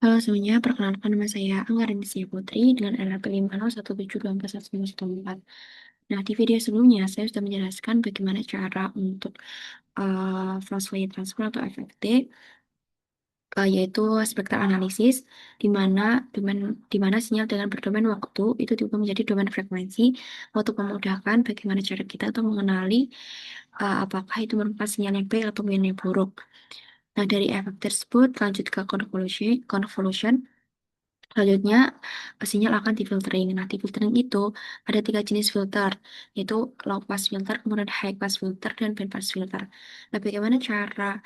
Halo semuanya, perkenalkan nama saya Angga Renisia Putri dengan NPWP 501724114. Nah, di video sebelumnya saya sudah menjelaskan bagaimana cara untuk fast Fourier transform atau FFT, yaitu spektra analisis, di mana sinyal dengan berdomain waktu itu diubah menjadi domain frekuensi untuk memudahkan bagaimana cara kita untuk mengenali apakah itu merupakan sinyal yang baik atau yang buruk. Nah, dari FFT tersebut lanjut ke convolution. Selanjutnya, sinyal akan difiltering. Nah, di filtering itu ada tiga jenis filter, yaitu low pass filter, kemudian high pass filter, dan band pass filter. Nah, bagaimana cara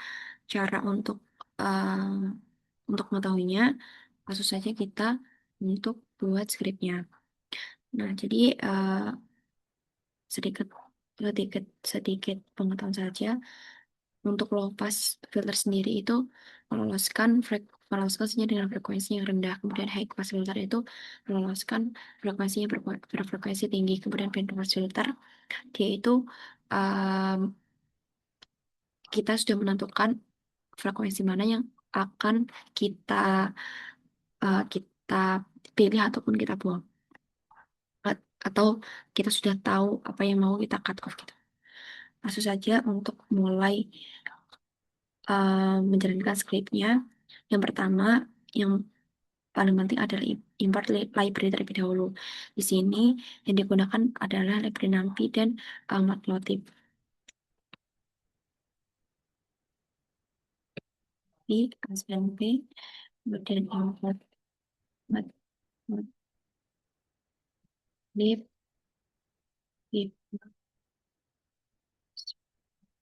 cara untuk mengetahuinya? Langsung saja kita untuk buat skripnya. Nah, jadi sedikit sedikit sedikit pengetahuan saja. Untuk low pass filter sendiri itu meloloskan sinyal dengan frekuensi yang rendah. Kemudian high pass filter itu meloloskan frekuensinya berfrekuensi tinggi. Kemudian band pass filter dia itu um, kita sudah menentukan frekuensi mana yang akan kita kita pilih ataupun kita buang. Atau kita sudah tahu apa yang mau kita cut off gitu. Langsung saja untuk mulai menjalankan skripnya. Yang pertama, yang paling penting adalah import library terlebih dahulu. Di sini yang digunakan adalah library NumPy dan Matplotlib. Di SNP, kemudian import Matplotlib,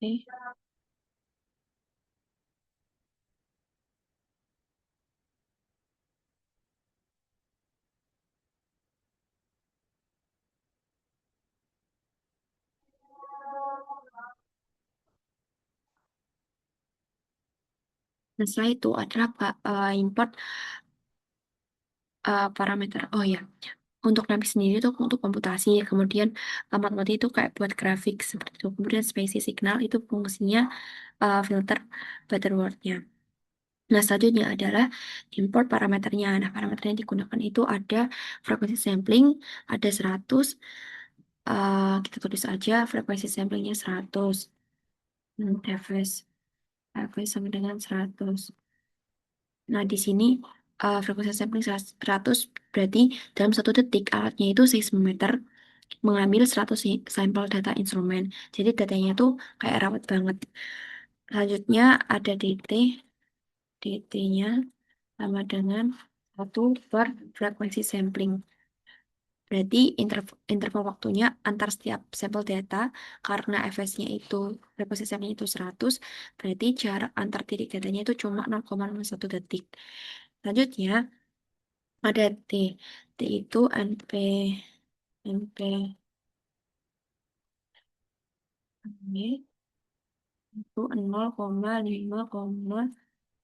oke. Nah, setelah itu adalah import parameter. Oh ya, untuk NumPy sendiri itu untuk komputasi. Kemudian Matplotlib itu kayak buat grafik seperti itu. Kemudian spacey signal itu fungsinya filter butterworth-nya. Nah, selanjutnya adalah import parameternya. Nah, parameter yang digunakan itu ada frekuensi sampling, ada 100. Kita tulis aja frekuensi samplingnya 100. Average, average sama dengan 100. Nah, di sini frekuensi sampling 100 berarti dalam 1 detik alatnya itu seismometer mengambil 100 sampel data instrumen. Jadi datanya itu kayak rawat banget. Selanjutnya ada DT. DT-nya sama dengan 1 per frekuensi sampling. Berarti interval waktunya antar setiap sampel data karena fs-nya itu frekuensi sampling itu 100, berarti jarak antar titik datanya itu cuma 0,01 detik. Selanjutnya ada T. T itu NP ini itu 0,5,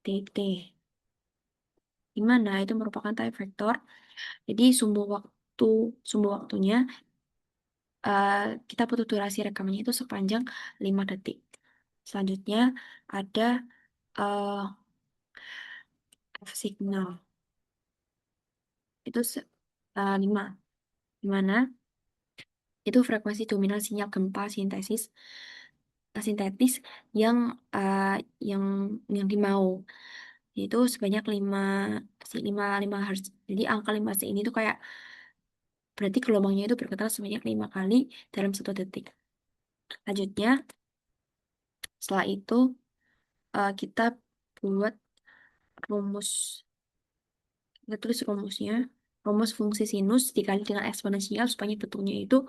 TT. Di mana itu merupakan time vector. Jadi sumbu waktunya eh, kita butuh durasi rekamannya itu sepanjang 5 detik. Selanjutnya ada eh, signal. Itu 5. Di mana itu frekuensi dominan sinyal gempa sintetis yang eh, yang yang dimau. Itu sebanyak 5 Hz. Jadi angka 5 Hz ini tuh kayak berarti gelombangnya itu bergetar sebanyak 5 kali dalam 1 detik. Lanjutnya, setelah itu kita buat rumus. Kita tulis rumusnya. Rumus fungsi sinus dikali dengan eksponensial supaya bentuknya itu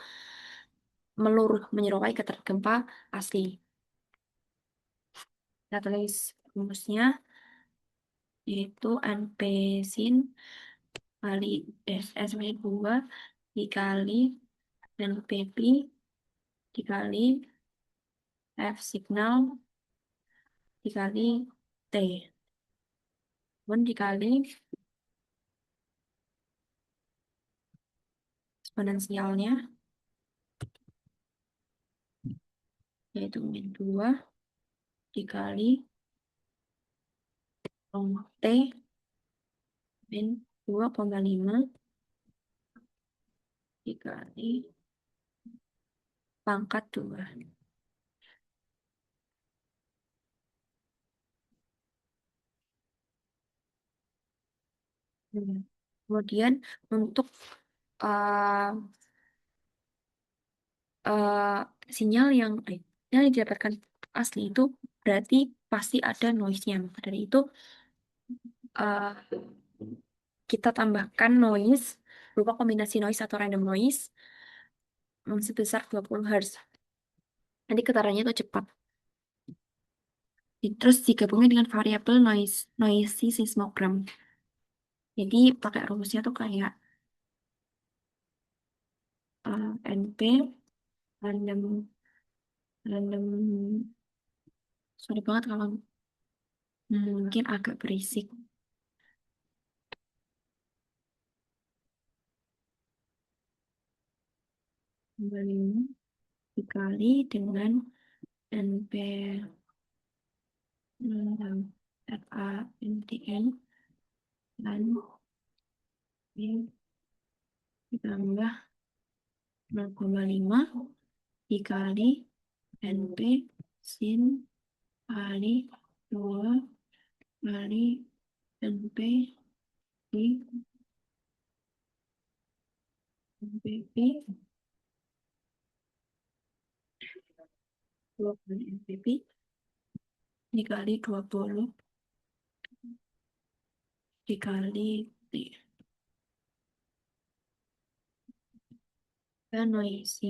meluruh menyerupai keter gempa asli. Kita tulis rumusnya yaitu NP sin kali S 2 dikali NPP dikali F signal dikali T. Kemudian dikali eksponensialnya yaitu min 2 dikali T min 2,5 dikali pangkat 2. Kemudian untuk uh, uh, sinyal yang didapatkan asli itu berarti pasti ada noise-nya. Maka dari itu uh, kita tambahkan noise berupa kombinasi noise atau random noise sebesar 20 Hz. Nanti getarannya itu cepat. Terus digabungnya dengan variabel noisy seismogram. Jadi pakai rumusnya tuh kayak NP random random, sorry banget kalau mungkin agak berisik. Kembali dikali dengan NP RANTN dan P ditambah 0,5 dikali NP sin kali 2 kali NP di NPP 2 kali NPP dikali 20 dikali T. Dan noise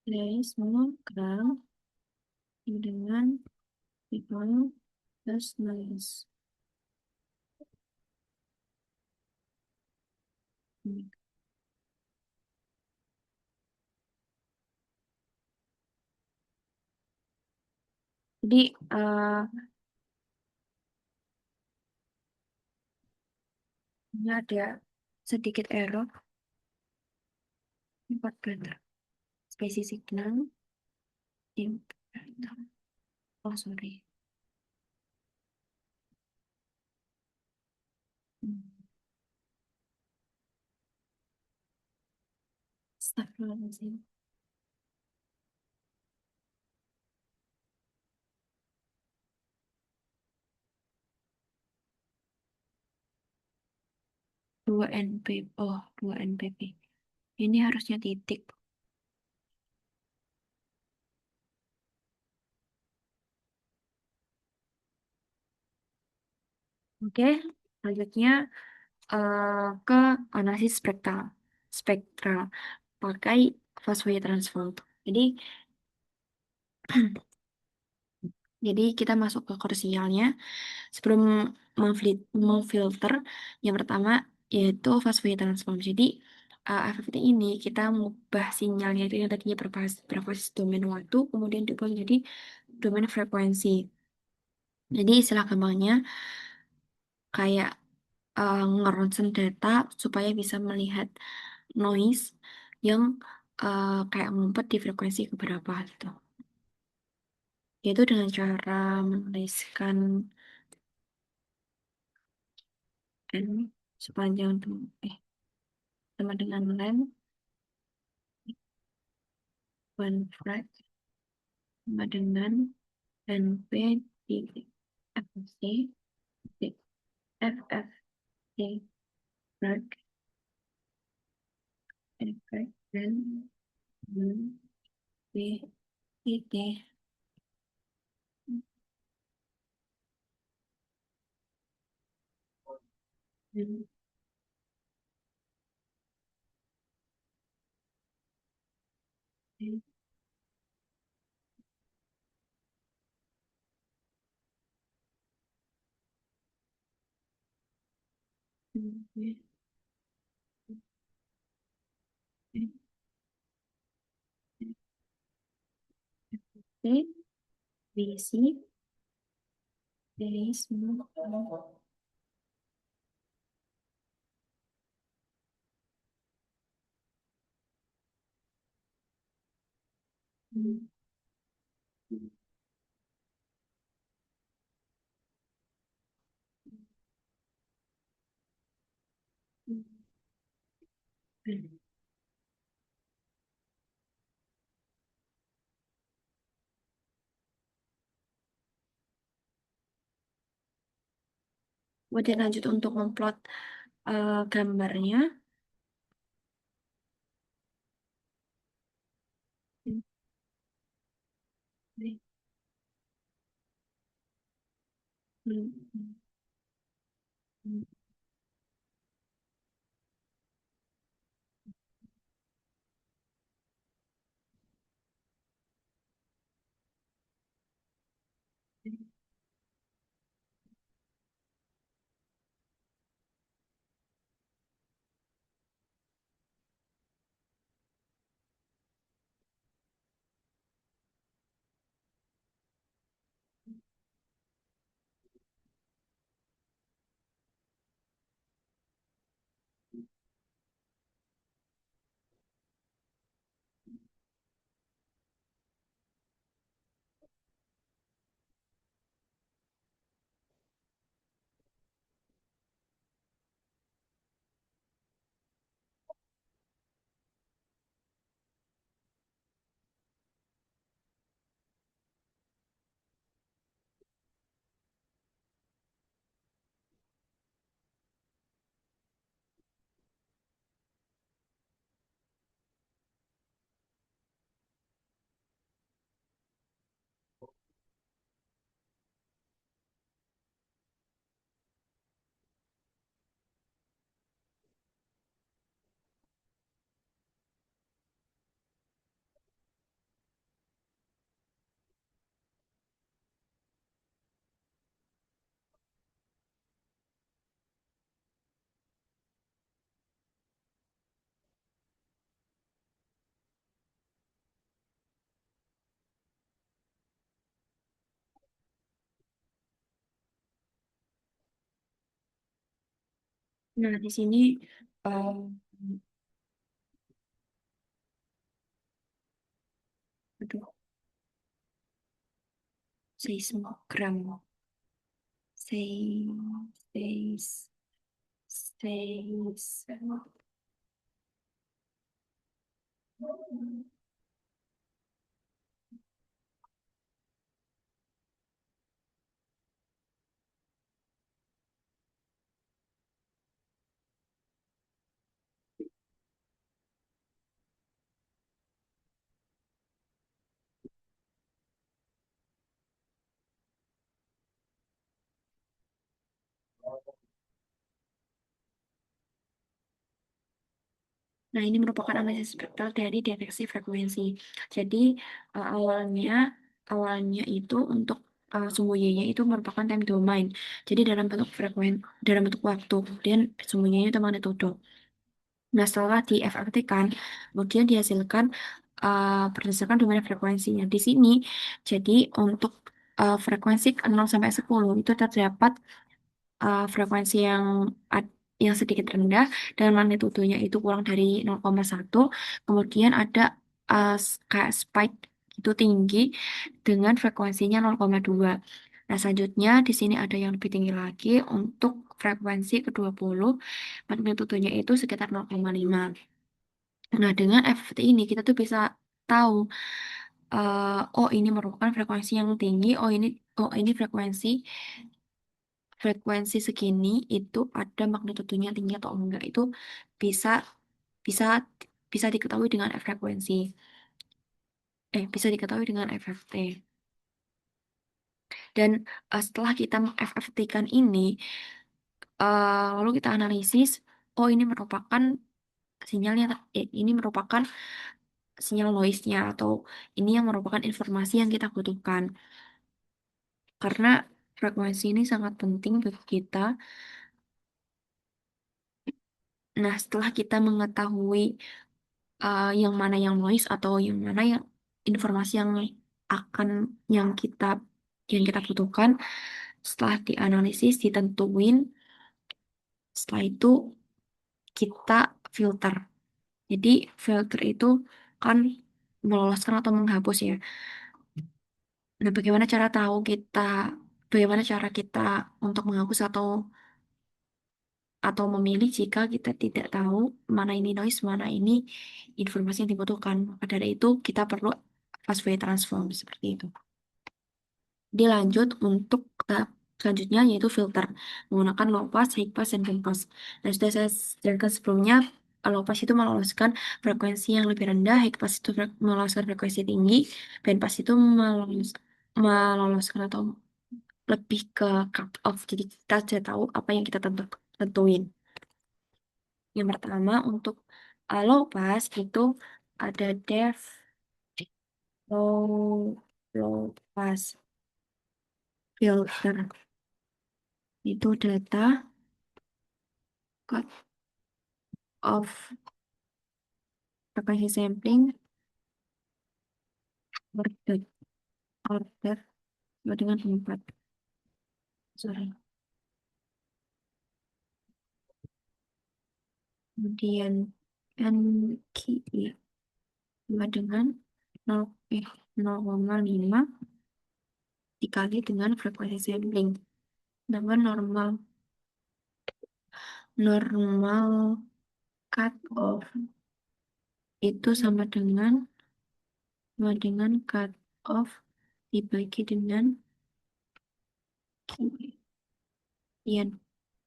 seismogram dengan people plus noise. Jadi ini ada sedikit error 4 beta spesies signal inverter. Oh sorry. Astagfirullahaladzim. 2 NP, oh 2 NPP. Ini harusnya titik. Oke, selanjutnya ke analisis spektral. Spektral pakai fast Fourier transform. Jadi Jadi kita masuk ke krusialnya. Sebelum memfilter, yang pertama yaitu fast Fourier transform. Jadi FFT ini kita mengubah sinyalnya itu yang tadinya berbasis domain waktu, kemudian diubah jadi domain frekuensi. Jadi istilah gampangnya kayak ngeronsen data supaya bisa melihat noise yang kayak ngumpet di frekuensi keberapa gitu. Yaitu dengan cara menuliskan n sepanjang sama dengan length one frag sama dengan np di fc di ffc frag frag dan b dt dan c bc dari semua. Kemudian lanjut untuk memplot gambarnya. Nah, di sini um, aduh, seismogram, seis, seis, seis. Nah, ini merupakan analisis spektral dari deteksi frekuensi. Jadi awalnya itu untuk sumbu Y-nya itu merupakan time domain. Jadi dalam bentuk waktu. Kemudian sumbunya itu magnitudo. Nah, setelah di FFT-kan, kemudian dihasilkan berdasarkan domain frekuensinya. Di sini, jadi untuk frekuensi 0 sampai 10 itu terdapat frekuensi yang sedikit rendah dan magnitudonya itu kurang dari 0,1. Kemudian ada kayak spike itu tinggi dengan frekuensinya 0,2. Nah, selanjutnya di sini ada yang lebih tinggi lagi untuk frekuensi ke-20, magnitudonya itu sekitar 0,5. Nah, dengan FFT ini kita tuh bisa tahu oh ini merupakan frekuensi yang tinggi, oh ini frekuensi segini itu ada magnitudonya tinggi atau enggak itu bisa bisa bisa diketahui dengan frekuensi bisa diketahui dengan FFT. Dan setelah kita meng-FFT-kan ini lalu kita analisis, oh ini merupakan ini merupakan sinyal noise-nya atau ini yang merupakan informasi yang kita butuhkan karena frekuensi ini sangat penting bagi kita. Nah, setelah kita mengetahui yang mana yang noise atau yang mana yang informasi akan yang kita yang kita butuhkan, setelah dianalisis ditentuin, setelah itu kita filter. Jadi filter itu kan meloloskan atau menghapus ya. Nah, bagaimana cara kita untuk menghapus atau atau memilih jika kita tidak tahu mana ini noise, mana ini informasi yang dibutuhkan. Maka dari itu kita perlu fast Fourier transform seperti itu. Dilanjut untuk tahap selanjutnya yaitu filter menggunakan low pass, high pass, dan band pass. Dan sudah saya jelaskan sebelumnya, low pass itu meloloskan frekuensi yang lebih rendah, high pass itu meloloskan frekuensi tinggi, band pass itu meloloskan atau lebih ke cut off. Jadi kita sudah tahu apa yang kita tentuin. Yang pertama untuk low pass itu ada depth low pass filter itu data cut off frekuensi sampling order order sama dengan 4. Sorry. Kemudian NQI sama dengan 0, 0,5 dikali dengan frekuensi sampling. Dengan normal cut off itu sama dengan cut off dibagi dengan kemudian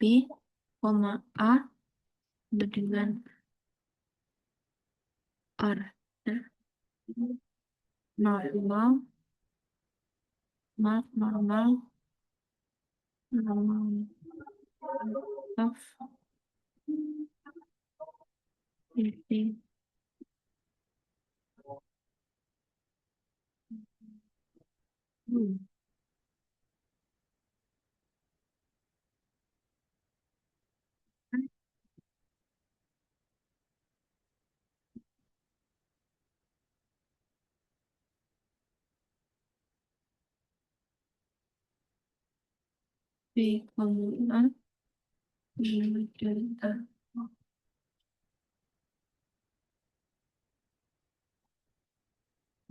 B, A sama dengan R. Normal, normal, normal of B. B, A, B, delta.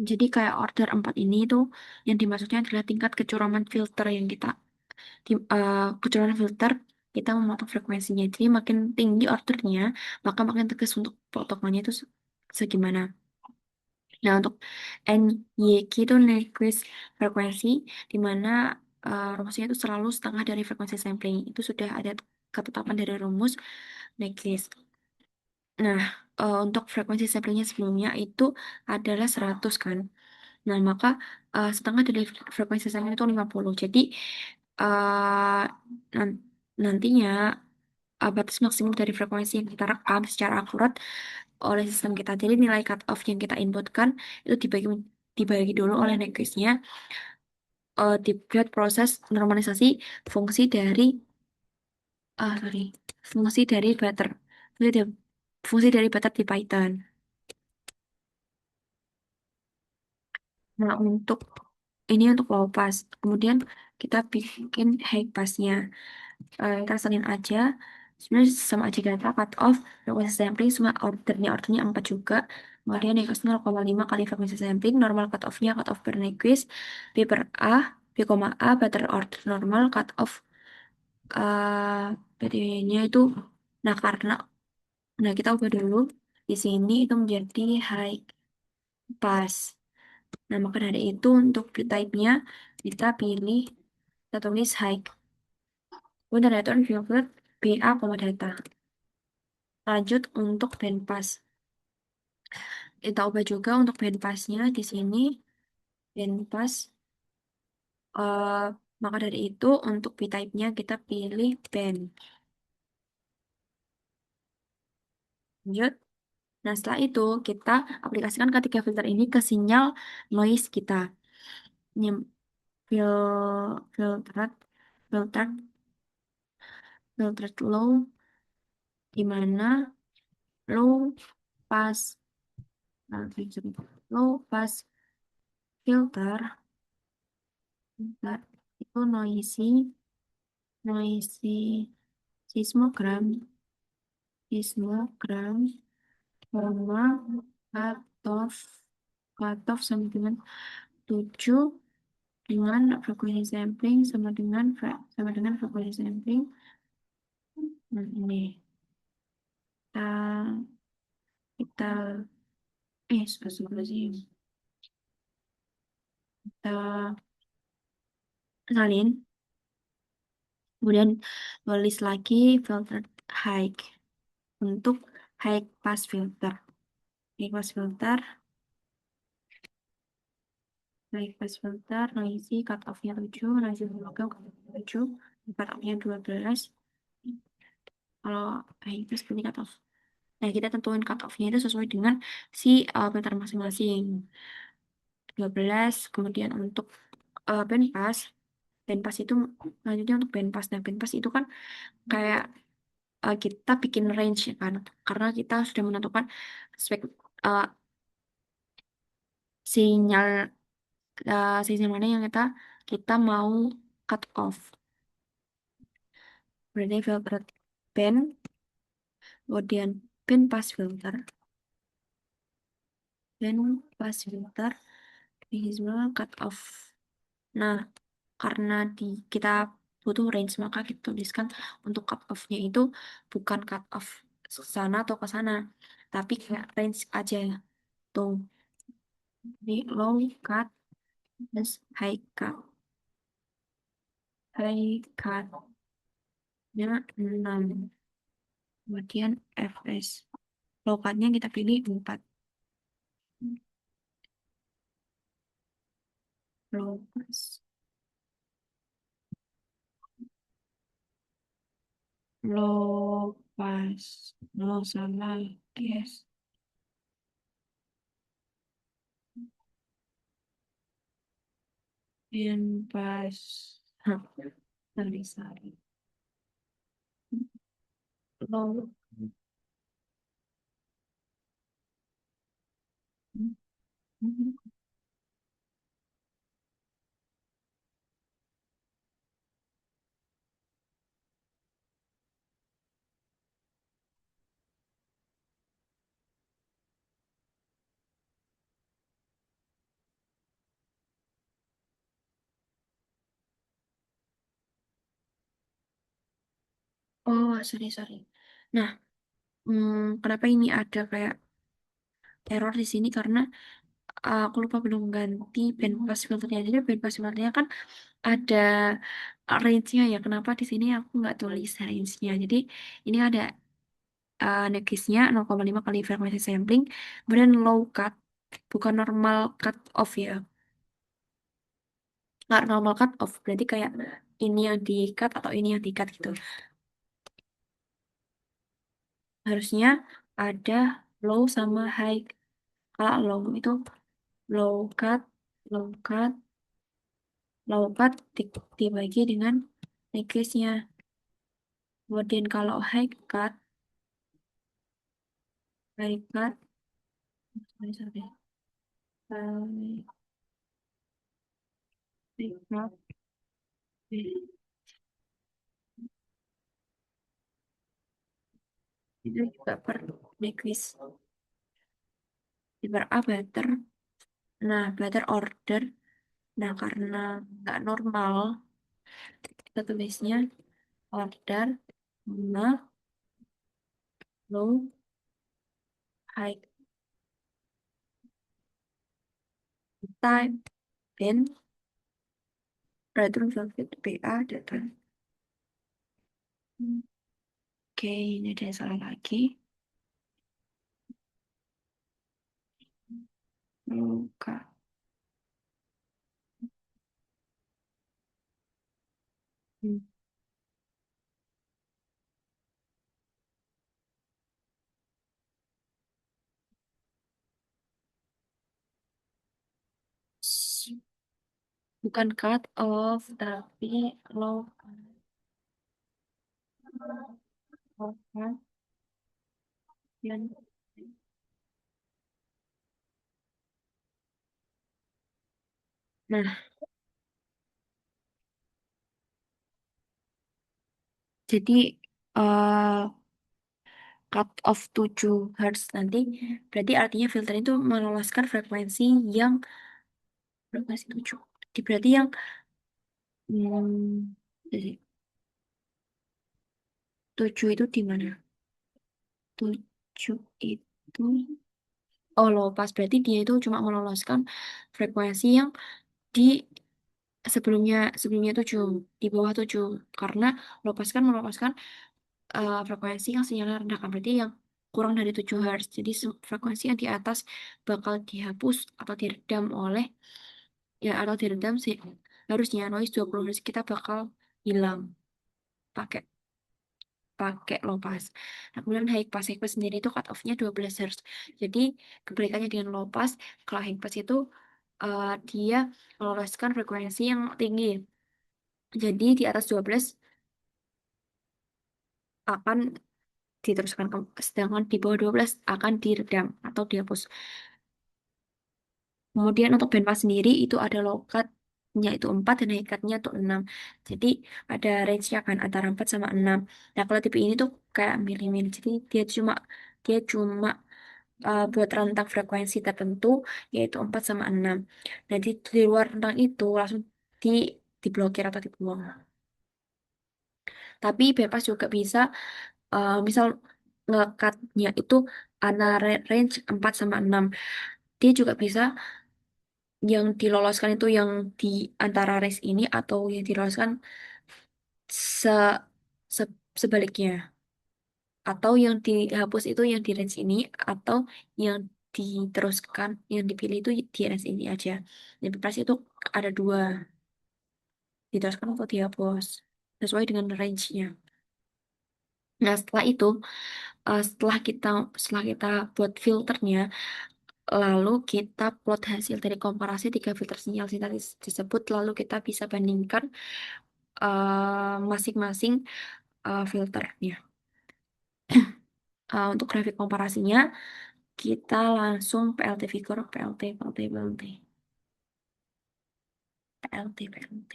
Jadi kayak order 4 ini tuh yang dimaksudnya adalah tingkat kecurangan filter yang kecurangan filter kita memotong frekuensinya. Jadi makin tinggi ordernya, maka makin tegas untuk potongannya itu segimana. Nah, untuk NYK itu Nyquist frekuensi, di mana rumusnya itu selalu setengah dari frekuensi sampling. Itu sudah ada ketetapan dari rumus Nyquist. Nah, untuk frekuensi samplingnya sebelumnya itu adalah 100 kan. Nah, maka setengah dari frekuensi sampling itu 50. Jadi, eh, nan- nantinya batas maksimum dari frekuensi yang kita rekam secara akurat oleh sistem kita. Jadi nilai cutoff yang kita inputkan itu dibagi dulu oleh Nyquist-nya, dibuat proses normalisasi fungsi dari sorry, fungsi dari butter, fungsi dari butter di Python. Nah, ini untuk low pass. Kemudian kita bikin high passnya. Kita salin aja. Sebenarnya sama aja data cut off, frekuensi sampling, semua ordernya 4 juga. Kemudian yang 0,5 kali frekuensi sampling, normal cut off-nya cut off per Nyquist, B per A, B, A, butter order normal cut off PTW-nya itu. Nah, kita ubah dulu. Di sini itu menjadi high pass. Nah, maka dari itu untuk type-nya kita kita tulis high. Kemudian return filter BA, data. Lanjut untuk band pass. Kita ubah juga untuk band pass-nya di sini. Band pass. eh, maka dari itu untuk p-type-nya kita pilih band. Lanjut. Nah, setelah itu kita aplikasikan ketiga filter ini ke sinyal noise kita. Nyem- filtered, filtered, filtered low, di mana low pass, low pass filter, itu noisy seismogram, sama cutoff, sama dengan 7 dengan frekuensi sampling sama dengan frekuensi sampling Ini kita kita sebentar sih kita salin, kemudian tulis lagi filter high untuk high pass filter. High pass filter, high pass filter, noisy cut off-nya 7, noisy volume 7, cut off-nya 12. Kalau high pass berarti cut off. Nah, kita tentuin cut off-nya itu sesuai dengan si filter masing-masing. 12, kemudian untuk band pass itu lanjutnya untuk band pass. Nah, band pass itu kan kayak kita bikin range ya kan, karena kita sudah menentukan spek uh, sinyal sinyal mana yang kita mau cut off. Berarti filter band, kemudian band pass filter, band pass filter, minimal cut off. Nah, karena kita butuh range, maka kita tuliskan untuk cut off-nya itu bukan cut off sana atau ke sana, tapi kayak range aja tuh. Di low cut plus high cut. High cut-nya 6. Kemudian fs. Low cut-nya kita pilih 4. Low pass. Low pass. No, salah. Yes. Band pass. Hah, sorry. Low. Oh, sorry. Nah, kenapa ini ada kayak error di sini karena aku lupa belum ganti band pass filternya. Jadi band pass filternya kan ada range-nya ya. Kenapa di sini aku nggak tulis range-nya? Jadi ini ada negisnya 0,5 kali frekuensi sampling, kemudian low cut, bukan normal cut off ya. Nggak normal cut off, berarti kayak ini yang di cut atau ini yang di cut gitu. Harusnya ada low sama high. Kalau low itu low cut, low cut, low cut dibagi dengan negisnya. Kemudian kalau high cut, sorry. High cut, itu juga per negis. Di per A better. Nah, better order. Nah, karena nggak normal, kita tulisnya order nah low high type then Red Velvet BA data. Oke, ini ada yang salah lagi. Luka. Hmm. Bukan cut off, tapi low cut yang nah, jadi eh cut off 7 Hz nanti berarti artinya filter itu meloloskan frekuensi yang frekuensi 7. Berarti yang jadi Tujuh itu di mana? Tujuh itu, oh low pass, berarti dia itu cuma meloloskan frekuensi yang di sebelumnya sebelumnya tujuh, di bawah tujuh, karena low pass kan meloloskan frekuensi yang sinyalnya rendah kan, berarti yang kurang dari 7 Hz. Jadi frekuensi yang di atas bakal dihapus atau diredam oleh, ya atau diredam sih, harusnya noise 20 Hz kita bakal hilang pakai pakai low pass. Nah, kemudian high pass sendiri itu cut off-nya 12 Hz. Jadi kebalikannya dengan low pass, kalau high pass itu dia meloloskan frekuensi yang tinggi. Jadi di atas 12 akan diteruskan sedangkan di bawah 12 akan diredam atau dihapus. Kemudian untuk band pass sendiri itu ada low cut-nya itu 4 dan high cut-nya itu 6. Jadi ada range-nya kan antara 4 sama 6. Nah, kalau tipe ini tuh kayak milih-milih. Jadi dia cuma buat rentang frekuensi tertentu yaitu 4 sama 6. Nah, di luar rentang itu langsung di diblokir atau dibuang. Tapi bebas juga bisa misal nge-cut-nya itu antara range 4 sama 6. Dia juga bisa yang diloloskan itu yang di antara range ini atau yang diloloskan se, se- sebaliknya. Atau yang dihapus itu yang di range ini atau yang diteruskan yang dipilih itu di range ini aja. Dan bebas itu ada dua, diteruskan atau dihapus sesuai dengan range-nya. Nah, setelah itu setelah kita buat filternya, lalu kita plot hasil dari komparasi tiga filter sinyal sintetis tersebut, lalu kita bisa bandingkan masing-masing filternya. Untuk grafik komparasinya, kita langsung PLT figure, PLT, PLT, PLT, PLT, PLT.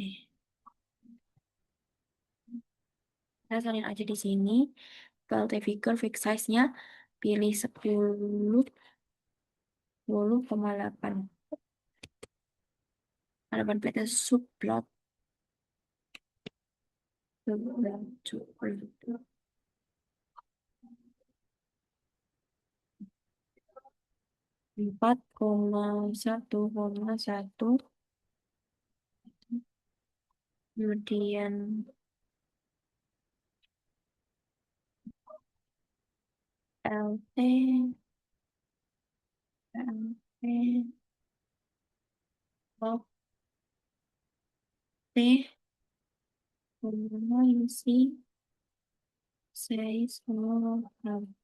Saya salin aja di sini. PLT figure fix size-nya pilih 10,8. 8 PT subplot. Subplot. 4,1,1. Kemudian LT, LT, oh, T, isi, 6,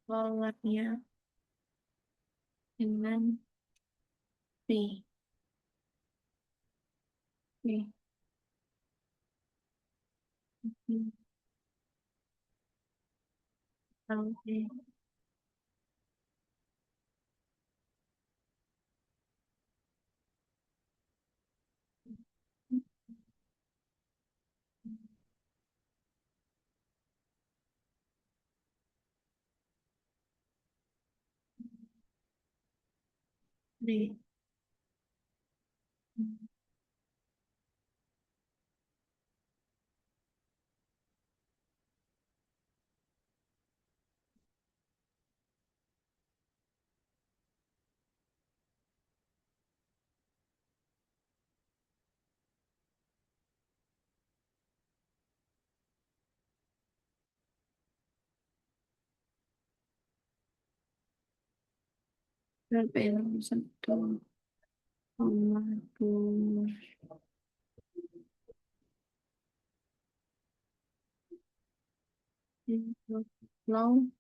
polarnya dengan P, P, P, LT, D. Berapa ya? 1,2. Long.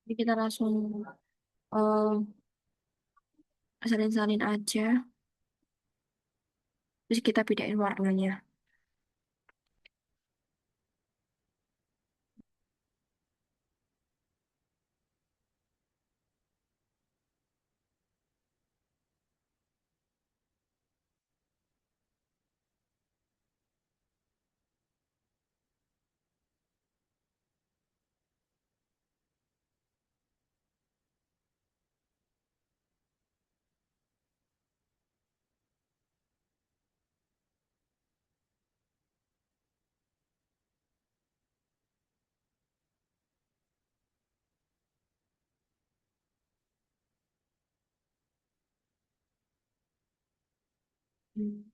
Jadi kita langsung eh, salin-salin aja, terus kita bedain warnanya. Hmm.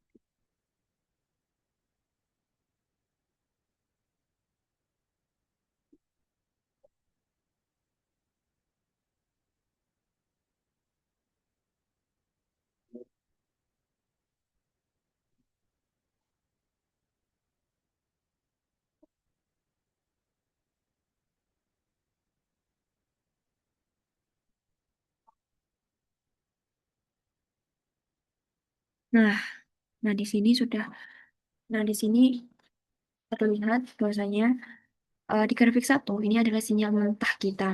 Nah, nah di sini sudah, nah di sini terlihat bahwasanya di grafik satu ini adalah sinyal mentah kita.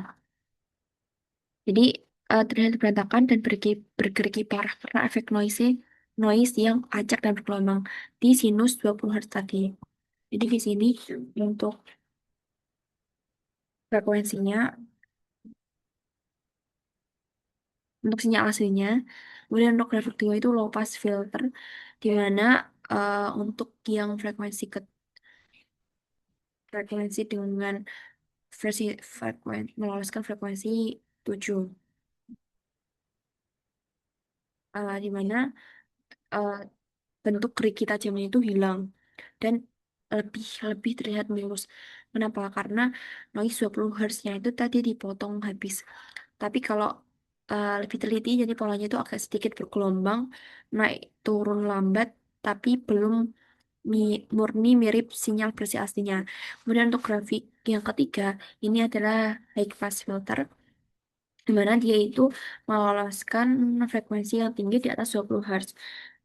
Jadi terlihat berantakan dan bergerigi parah karena efek noise yang acak dan bergelombang di sinus 20 Hz tadi. Jadi di sini untuk frekuensinya, untuk sinyal aslinya, kemudian untuk grafik 2 itu low pass filter, di mana untuk yang frekuensi dengan meloloskan frekuensi 7, di mana eh, bentuk keriki tajamnya itu hilang dan lebih lebih terlihat mulus. Kenapa? Karena noise 20 Hz-nya itu tadi dipotong habis. Tapi kalau lebih teliti, jadi polanya itu agak sedikit bergelombang, naik turun lambat, tapi belum murni mirip sinyal bersih aslinya. Kemudian untuk grafik yang ketiga, ini adalah high pass filter, di mana dia itu meloloskan frekuensi yang tinggi di atas 20 Hz.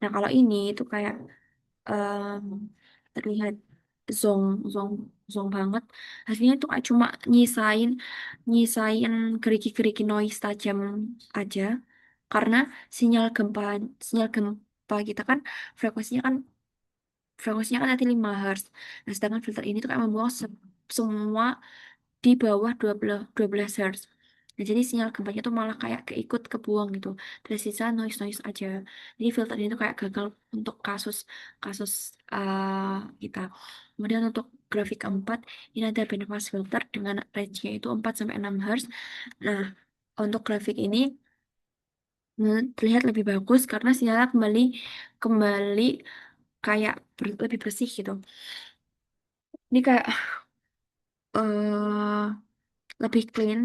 Nah, kalau ini itu kayak em, terlihat zong zong zong banget. Hasilnya itu kayak cuma nyisain nyisain gerigi-gerigi noise tajam aja. Karena sinyal gempa sinyal gempa kita kan frekuensinya kan frekuensinya kan nanti 5 Hz. Nah, sedangkan filter ini tuh kayak membuang semua di bawah 12 Hz. Nah, jadi sinyal gempanya tuh malah kayak keikut kebuang gitu. Tersisa noise-noise aja. Jadi filter ini tuh kayak gagal untuk kasus kasus kita. Kemudian untuk grafik keempat, ini ada bandpass filter dengan range-nya itu 4 sampai 6 Hz. Nah, untuk grafik ini terlihat lebih bagus karena sinyalnya kembali kembali kayak lebih bersih gitu. Ini kayak eh lebih clean,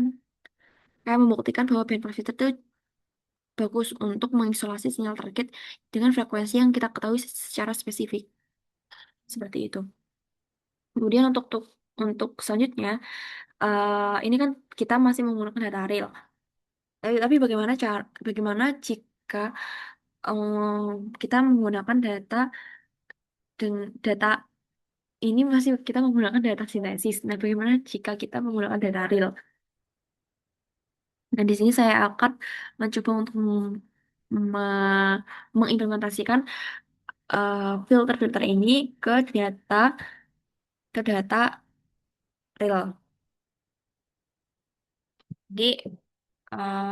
kayak membuktikan bahwa bandpass filter itu bagus untuk mengisolasi sinyal target dengan frekuensi yang kita ketahui secara spesifik. Seperti itu. Kemudian untuk selanjutnya, ini kan kita masih menggunakan data real. Tapi bagaimana jika kita menggunakan dan data ini masih kita menggunakan data sintesis. Nah, bagaimana jika kita menggunakan data real? Dan di sini saya akan mencoba untuk me- mengimplementasikan filter-filter ini ke data real. Jadi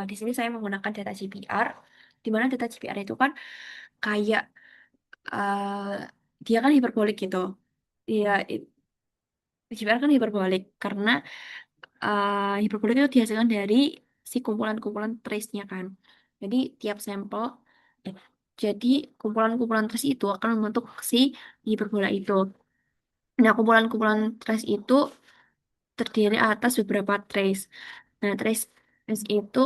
di sini saya menggunakan data GPR, di mana data GPR itu kan kayak eh, dia kan hiperbolik gitu. Dia GPR kan hiperbolik karena hiperbolik itu dihasilkan dari si kumpulan-kumpulan trace-nya kan. Jadi tiap sampel, eh, jadi kumpulan-kumpulan trace itu akan membentuk si hiperbola itu. Nah, kumpulan-kumpulan trace itu terdiri atas beberapa trace. Nah, trace itu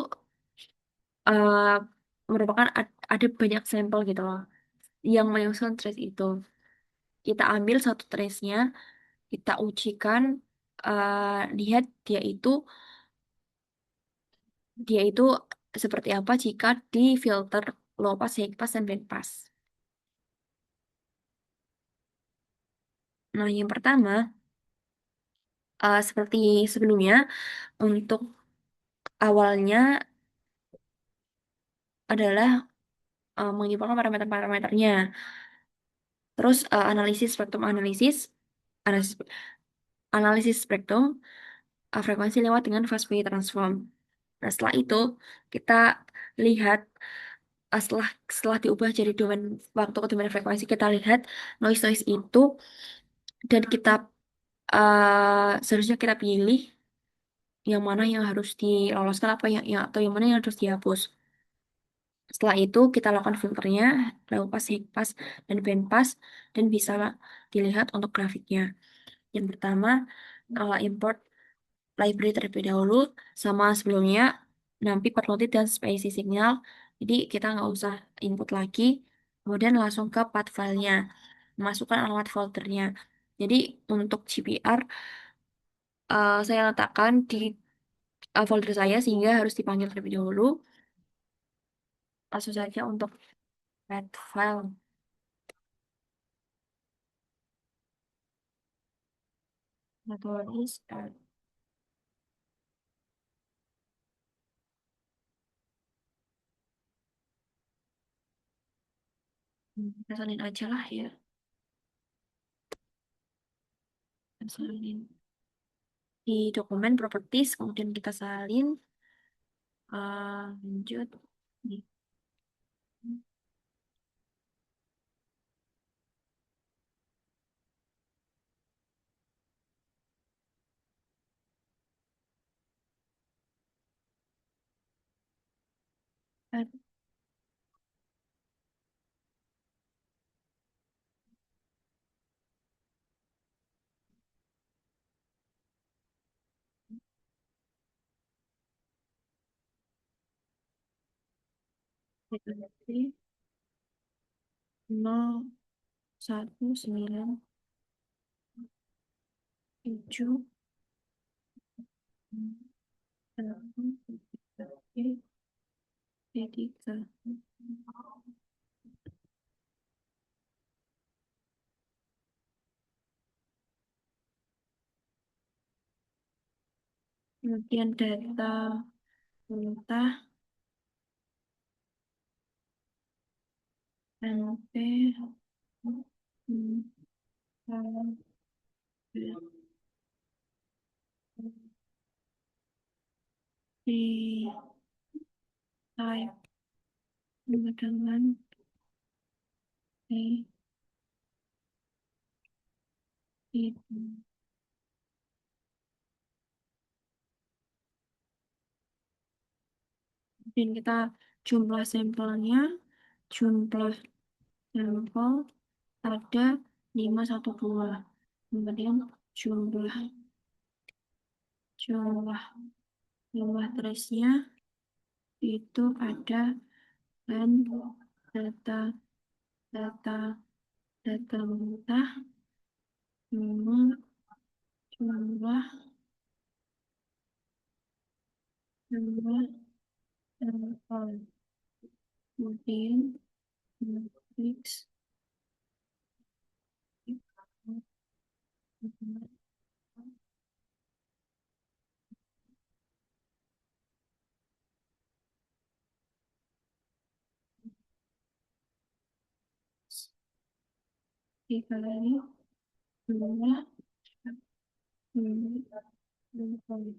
eh, merupakan ada banyak sampel gitu loh yang menyusun trace itu. Kita ambil satu trace-nya, kita ujikan, lihat dia itu dia itu seperti apa jika di filter low pass, high pass, dan band pass. Nah, yang pertama, seperti sebelumnya, untuk awalnya adalah menyimpulkan parameter-parameternya. Terus analisis spektrum analisis, analisis spektrum frekuensi lewat dengan fast Fourier transform. Nah, setelah itu kita lihat setelah setelah diubah jadi domain waktu ke domain frekuensi, kita lihat noise noise itu dan kita seharusnya kita pilih yang mana yang harus diloloskan apa atau yang mana yang harus dihapus. Setelah itu kita lakukan filternya, low pass, high pass, dan band pass, dan bisa dilihat untuk grafiknya. Yang pertama, import library terlebih dahulu sama sebelumnya, nanti perloaded dan spacey signal. Jadi kita nggak usah input lagi, kemudian langsung ke path filenya, masukkan alamat foldernya. Jadi untuk GPR saya letakkan di folder saya sehingga harus dipanggil terlebih dahulu. Langsung saja untuk path file. Notaris, kita salin aja lah ya. Kita salin di dokumen properties, kemudian kita salin lanjut. Nih. Frekuensi 0197 tiga. Kemudian data mentah NP di type dengan itu. Dan kita jumlah sampelnya, jumlah sampel ada 512. Kemudian jumlah jumlah jumlah trace-nya itu ada dan data data data mentah nomor jumlah jumlah sampel. Kemudian matriks dikali jumlah jumlah sampel.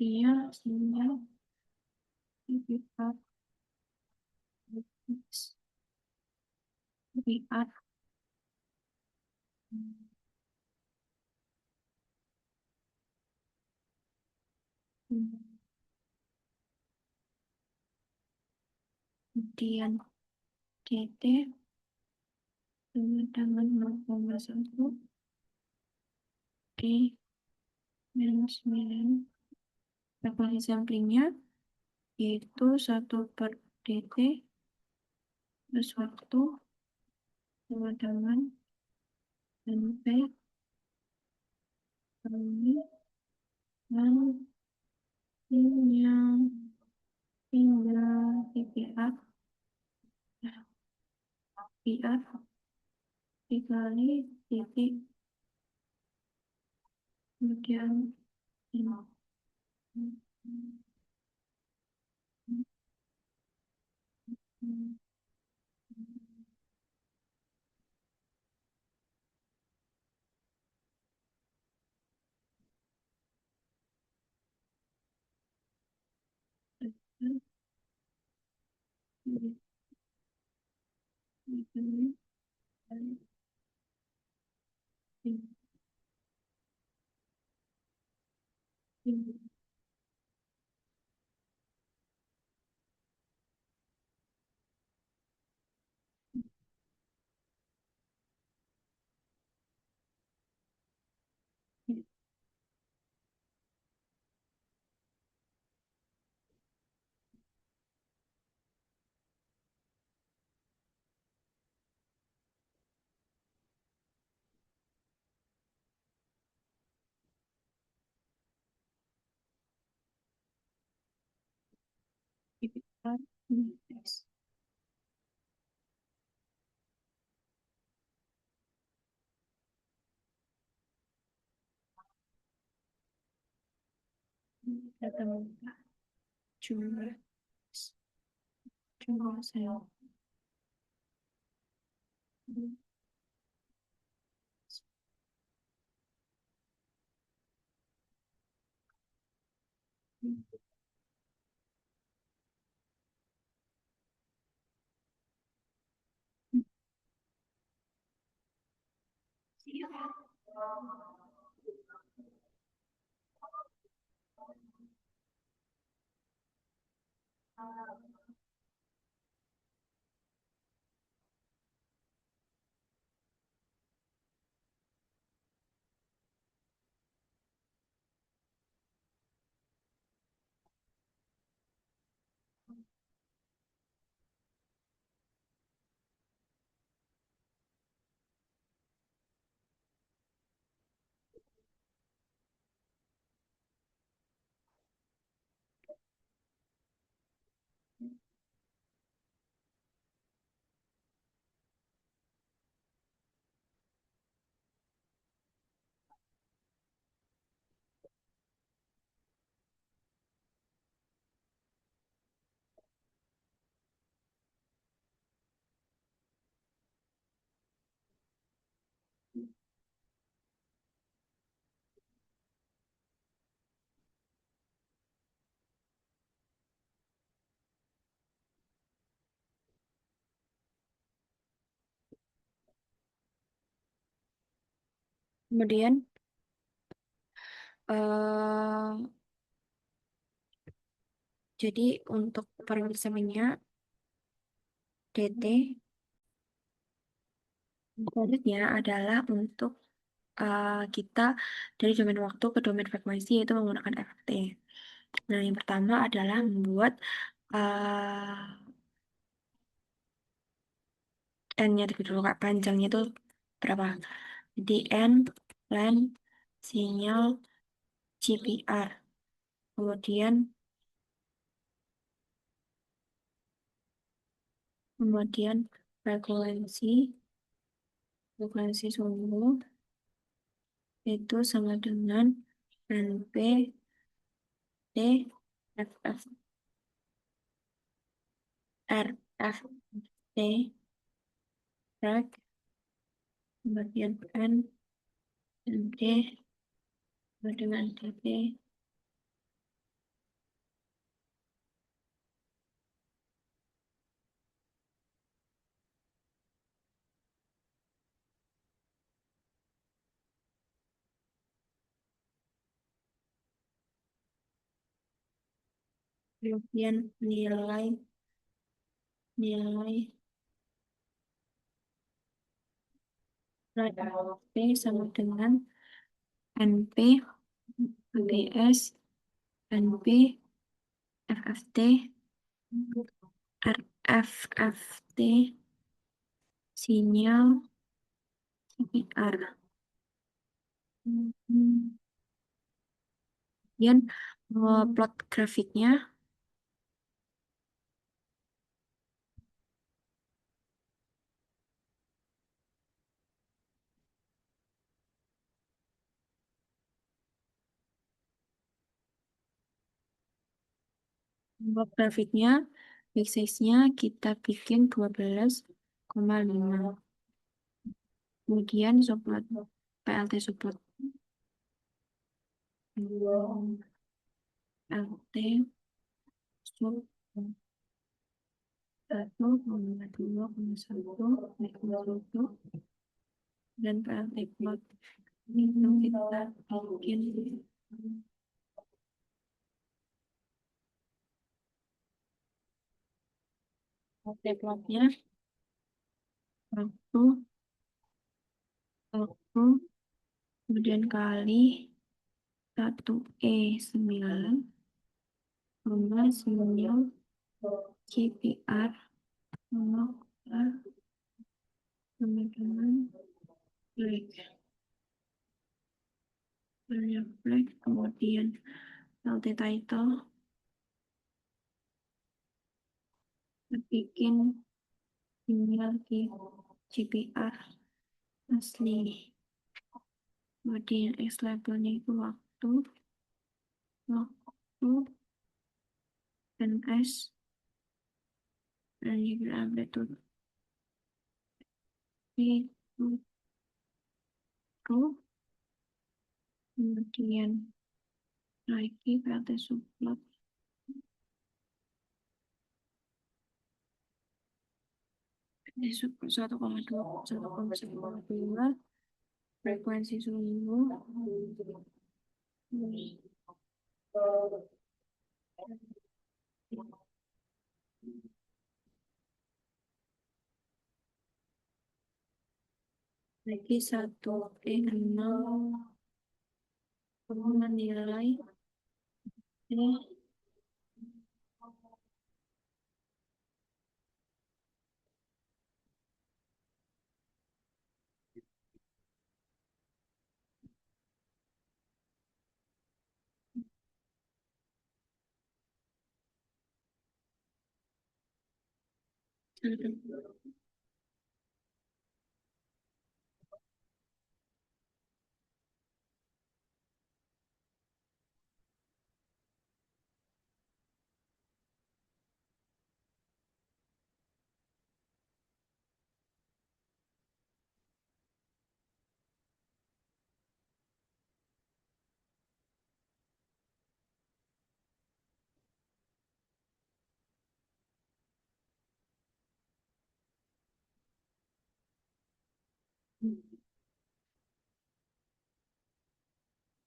Dia sinyal digital VR. Kemudian DT sama dengan 0,1 D minus 9. Frekuensi samplingnya yaitu 1/dt plus waktu sama dengan NP kali sinyal sinyal PPR PR dikali titik kemudian ini. PPR indeks. Data mudah jumlah sel. Kemudian eh jadi untuk parameter sampingnya DT selanjutnya adalah untuk kita dari domain waktu ke domain frekuensi yaitu menggunakan FT. Nah, yang pertama adalah membuat N-nya terlebih dulu, Kak. Panjangnya itu berapa? Jadi N, len, sinyal, GPR. Kemudian, kemudian frekuensi, frekuensi sumbu itu sama dengan NP, D, FF, R, F, D, rek, kemudian N, D, dengan DT, Kemudian nilai nilai P sama dengan NP, ABS, NP, FFT, RFFT, sinyal, CPR. Kemudian plot grafiknya, big size-nya kita bikin 12,5. Kemudian subplot PLT subplot PLT sub 1,2,1 dan PLT plot itu kita bikin PLT plotnya waktu waktu kemudian kali 1E9 sinyal CPR sama R sama dengan black area black kemudian LT title bikin sinyal di CPR asli kemudian X labelnya itu waktu NS dan juga amplitude itu kemudian lagi PLT subplot PLT subplot 1,2 frekuensi suhu lagi 1E6 menilai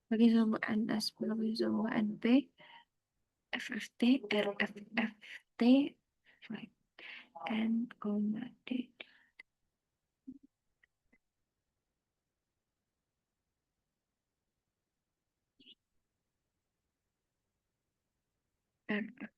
bagi sumber NS bagi sumber NP FFT RFFT and D RFFT.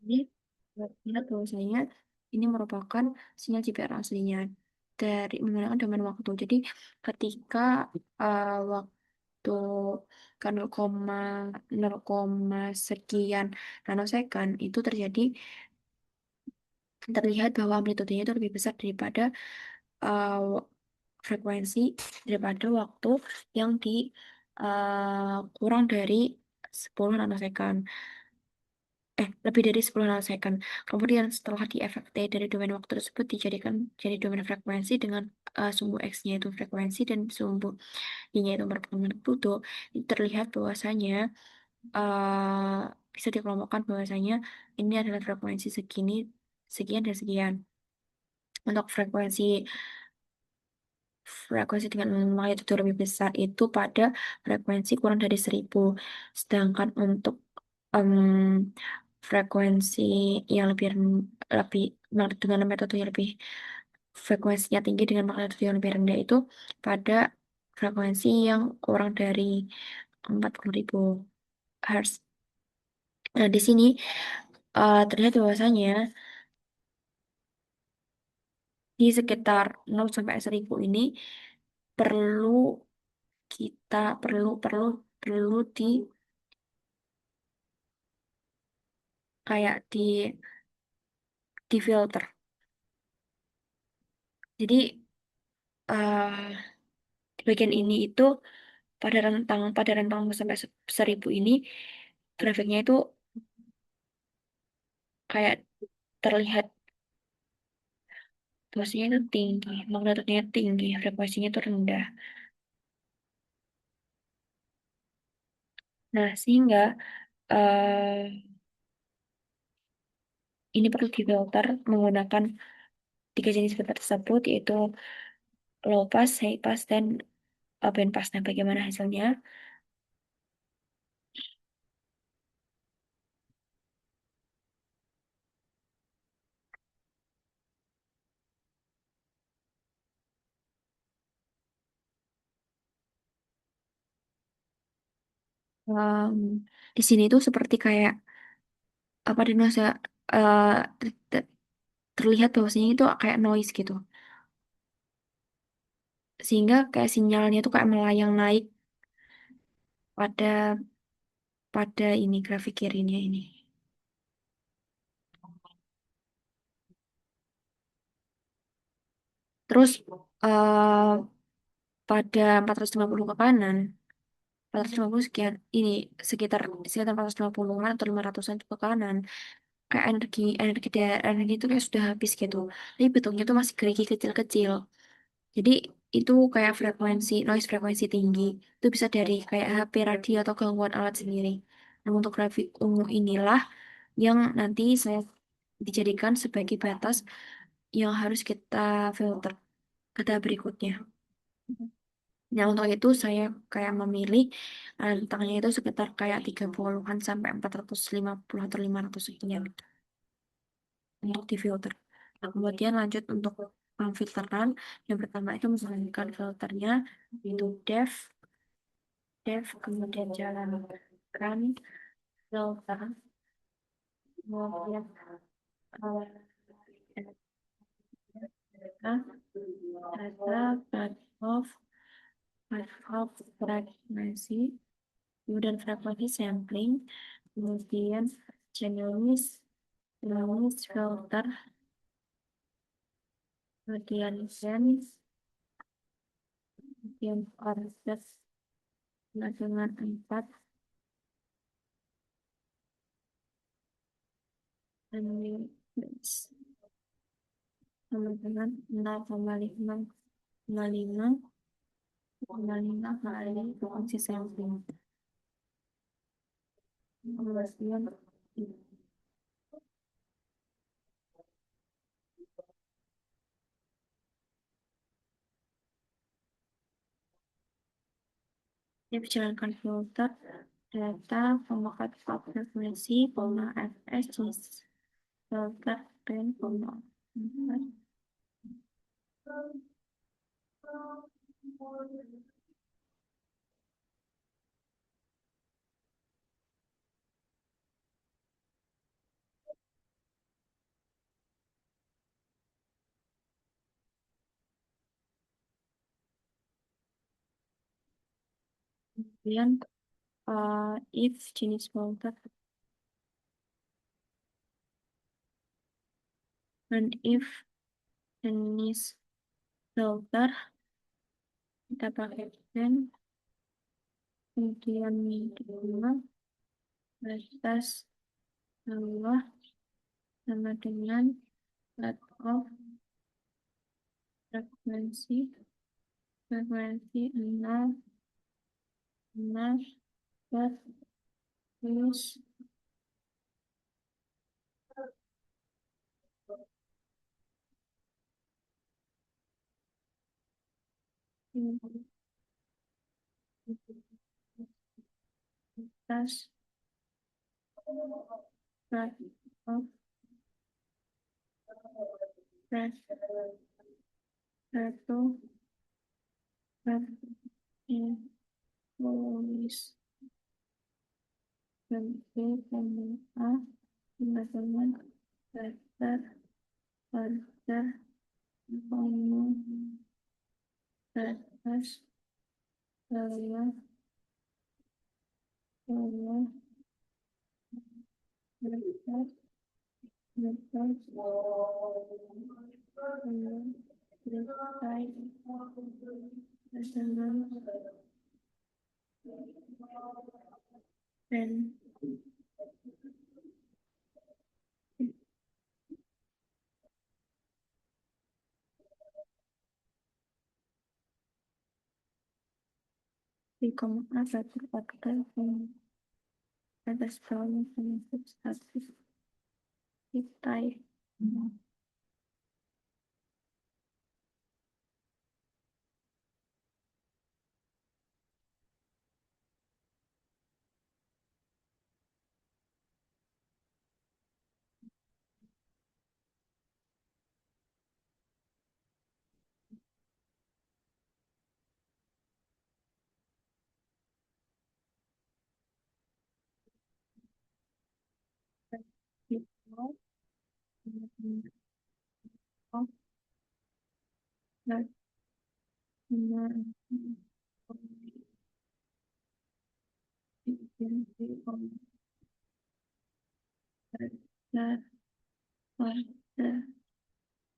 Jadi lihat bahwasanya ini merupakan sinyal GPR aslinya dari menggunakan domain waktu. Jadi ketika waktu ke 0,0 sekian nanosecond itu terlihat bahwa amplitudenya itu lebih besar daripada uh, frekuensi daripada waktu yang kurang dari 10 nanosecond. lebih dari 10 nanosecond. Kemudian setelah di-FFT dari domain waktu tersebut dijadikan jadi domain frekuensi dengan sumbu X-nya itu frekuensi dan sumbu Y-nya itu merupakan magnitudo, terlihat bahwasanya eh, bisa dikelompokkan bahwasanya ini adalah frekuensi segini, sekian dan sekian. Untuk frekuensi dengan magnitudo lebih besar itu pada frekuensi kurang dari 1000. Sedangkan untuk em, frekuensi yang lebih dengan metode yang lebih frekuensinya tinggi dengan magnitudo yang lebih rendah itu pada frekuensi yang kurang dari 40.000 Hz. Nah, di sini terlihat bahwasanya di sekitar 0 sampai 1000 ini perlu kita perlu perlu perlu kayak di filter. Jadi di bagian ini itu pada rentang sampai 1000 ini grafiknya itu kayak terlihat dosisnya itu tinggi, magnetudnya tinggi, frekuensinya itu rendah. Nah, sehingga eh, ini perlu difilter menggunakan tiga jenis filter tersebut, yaitu low pass, high pass, dan band pass. Nah, bagaimana hasilnya? Em, di sini tuh seperti kayak apa di nuansa eh, ter- ter- terlihat bahwasanya itu kayak noise gitu, sehingga kayak sinyalnya tuh kayak melayang naik pada pada ini grafik kirinya ini. Terus eh, pada 450 ke kanan, 450 sekian ini sekitar sekitar 450-an atau 500-an ke kanan, kayak energi itu kayak sudah habis gitu. Tapi bentuknya tuh masih gerigi kecil-kecil. Jadi itu kayak noise frekuensi tinggi. Itu bisa dari kayak HP, radio atau gangguan alat sendiri. Nah, untuk grafik ungu inilah yang nanti saya dijadikan sebagai batas yang harus kita filter ke tahap berikutnya. Nah, untuk itu saya kayak memilih rentangnya itu sekitar kayak 30-an sampai 450 atau 500 sekian untuk difilter. Nah, kemudian lanjut untuk pemfilteran. Yang pertama itu menggunakan filternya itu kemudian jalankan filter, kemudian data cut-off frekuensi, kemudian frekuensi sampling, kemudian jenis jenis filter, kemudian kemudian order dengan 4 dan dengan 0,5 kali frekuensi sampling. Kemudian dia jalankan filter data pemakat frekuensi, fs jenis filter dan kemudian if jenis filter dan if jenis filter kita pakai dan kemudian batas Allah sama dengan cut off frekuensi nol nol plus intensitas cut off frekuensi bentuk pembuka teman-teman daftar pada umum batas bawah bawah batas batas belum selesai dengan dan di koma satu faktor atas bawahnya penyebut status kita kita dan pada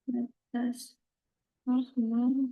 batas maksimum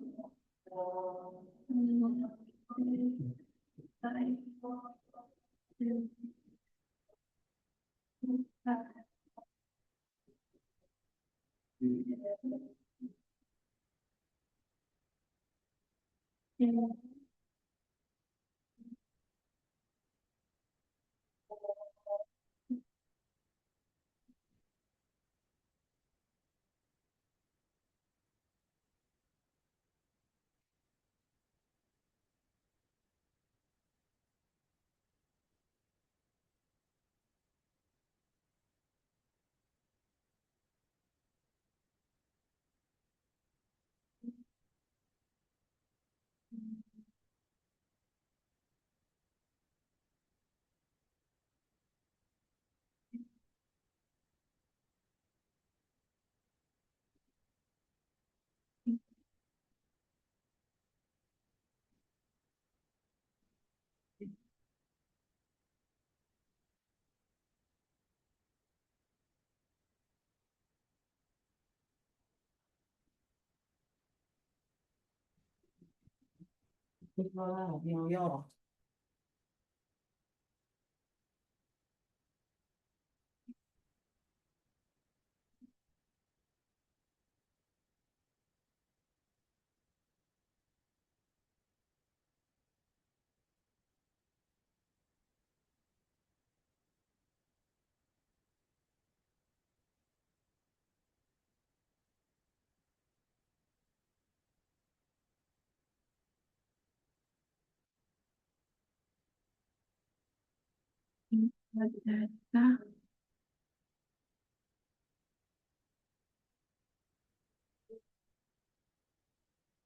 data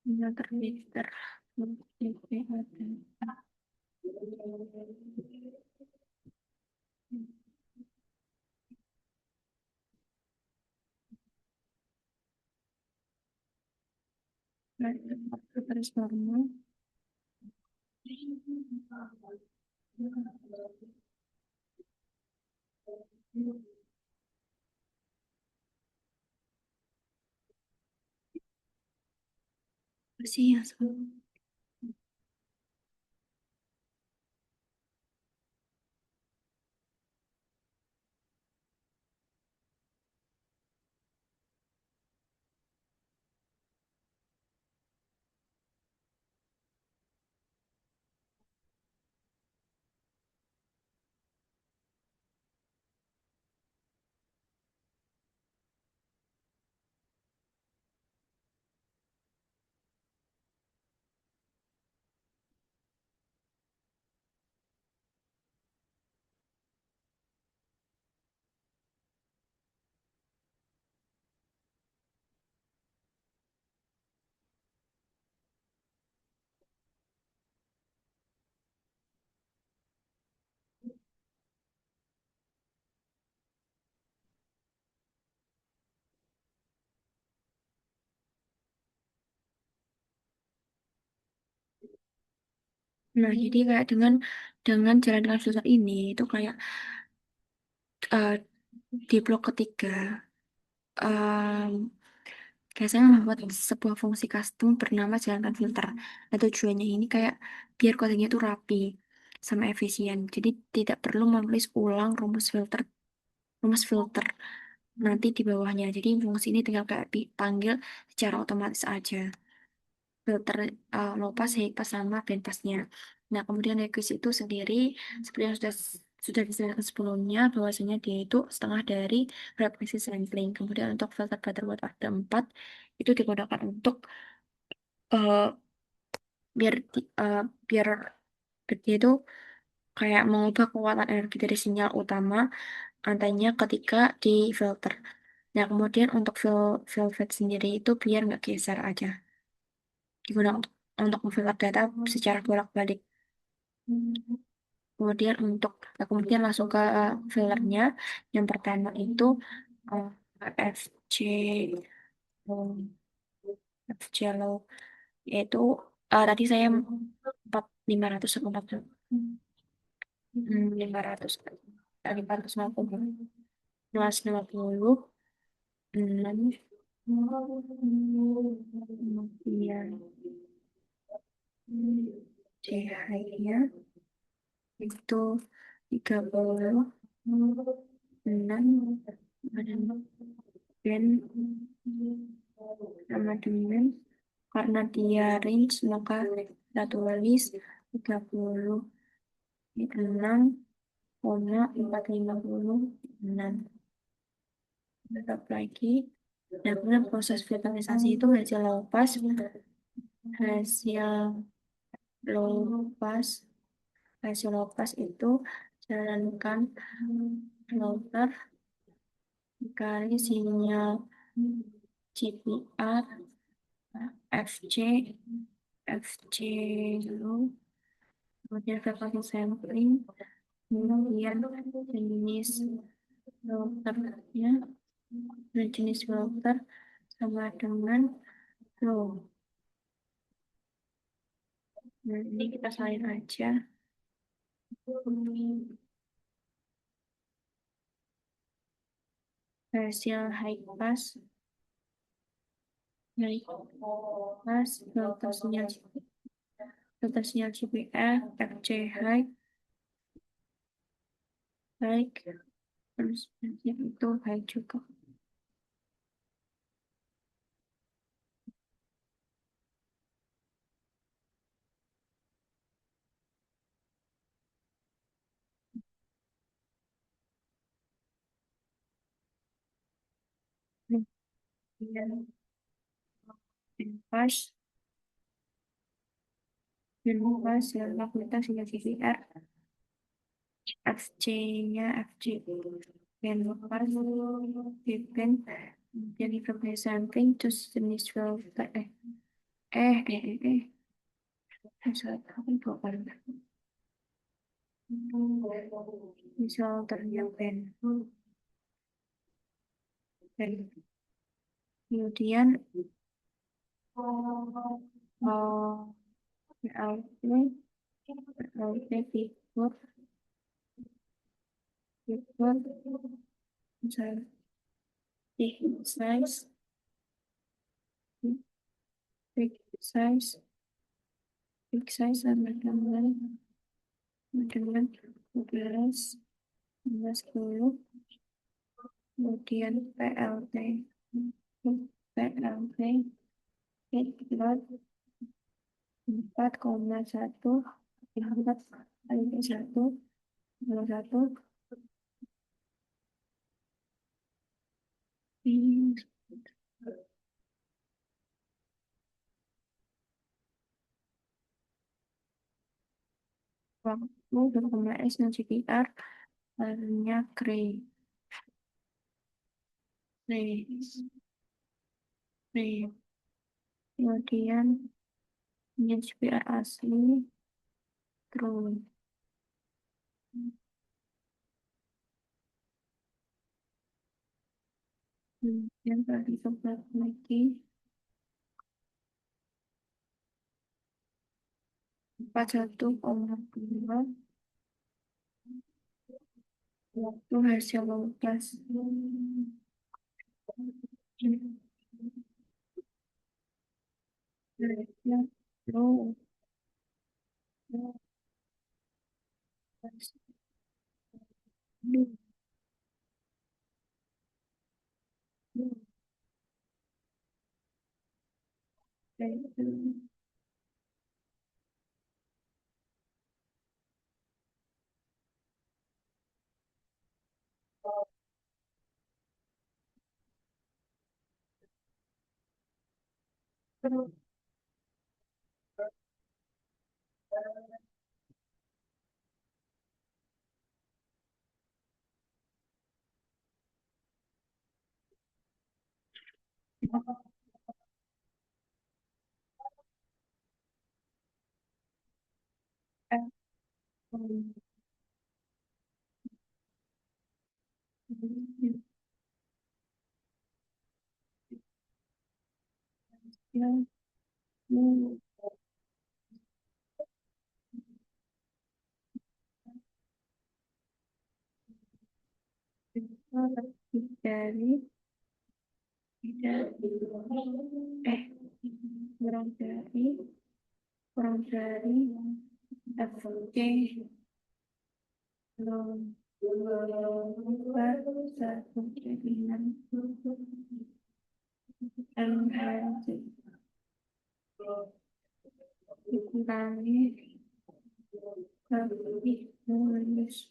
yang terregister transformer sih yang Nah, jadi kayak dengan jalan dengan filter ini itu kayak eh, di blok ketiga em, biasanya membuat sebuah fungsi custom bernama jalankan filter. Nah, tujuannya ini kayak biar kodenya itu rapi sama efisien. Jadi tidak perlu menulis ulang rumus filter nanti di bawahnya. Jadi fungsi ini tinggal kayak dipanggil secara otomatis aja. Filter low pass, high pass sama band passnya. Nah, kemudian requisite itu sendiri seperti yang sudah dijelaskan sebelumnya bahwasanya dia itu setengah dari frekuensi sampling. Kemudian untuk filter Butterworth ada 4 itu digunakan untuk eh, biar biar dia itu kayak mengubah kekuatan energi dari sinyal utama antenya ketika di filter. Nah, kemudian untuk velvet sendiri itu biar nggak geser aja. Digunakan untuk memfilter data secara bolak-balik. Kemudian langsung ke filternya. Yang pertama itu eh, FC low, FC low, yaitu tadi saya 500 atau 500 550 250 6 kemudian CH-nya itu 36 dan sama dengan karena dia range maka kita tulis 36,456 tetap lagi. Nah, kemudian proses filterisasi itu hasil low pass hasil low pass itu jalankan filter dikali sinyal GPR FC FC low, kemudian frekuensi sampling, kemudian jenis filternya dan jenis filter sama dengan low. Nah, ini kita salin aja. Hasil high pass filter sinyal GPR FC high terus itu high juga. Kemudian pas pas yang kita sinyal GPR FC-nya FC band pas band jadi frekuensi sampling terus jenis filter salah aku dua kali misal ternyata band kemudian oh outlet figur misalnya big size big size big size sama dengan 12 kemudian PLT lot 4,1 empat kali 1 waktu berkembang S dan CPR lainnya Cray, Cray. Kemudian ini CPR asli terus kemudian tadi sebelah lagi 41,2 waktu hasil logas. Lalu, dari dari kurang dari kurang dari FJ lomba satu jadian MRC dikurangi lebih nulis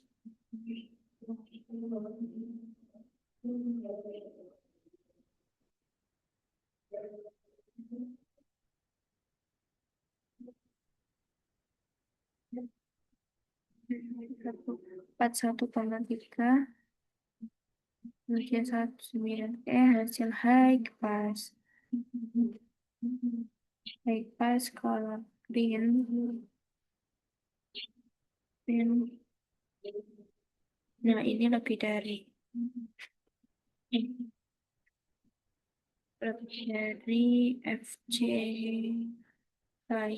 41,3 Ujian 19 hasil high pass. High pass kalau green. Nah, ini lebih dari FC high.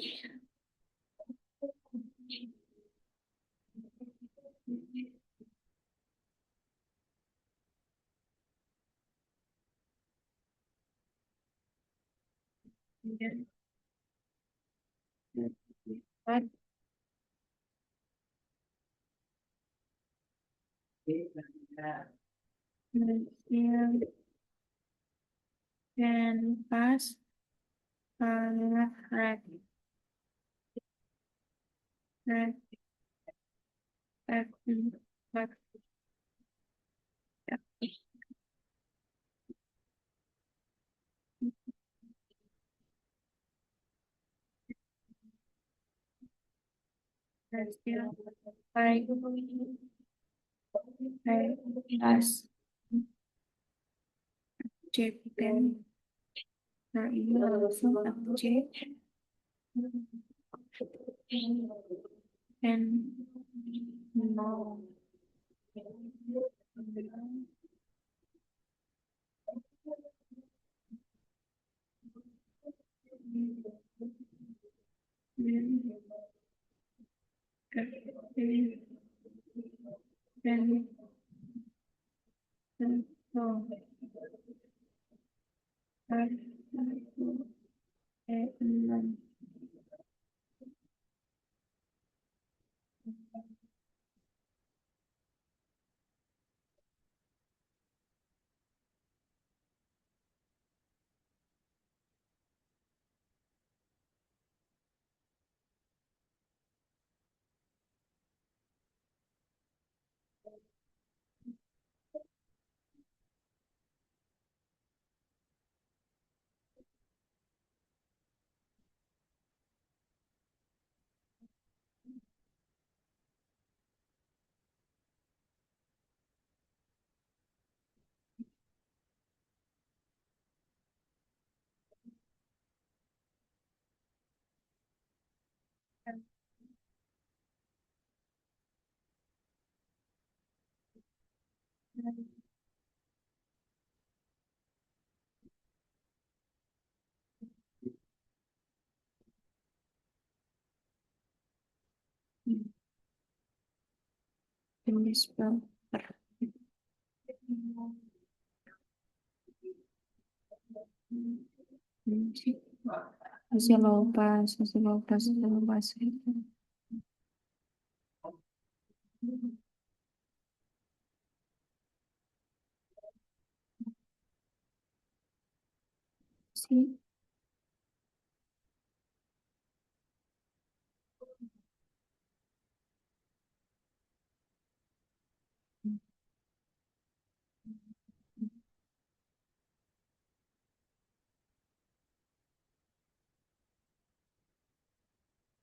Kemudian empat hasil dan pas kalah red red red red hasil high high pas JPN. Nah, ini langsung aku cek dan nol. Dan nol. Enam. Jenis filter. Hasil lopas, sih.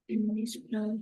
Jenis filter.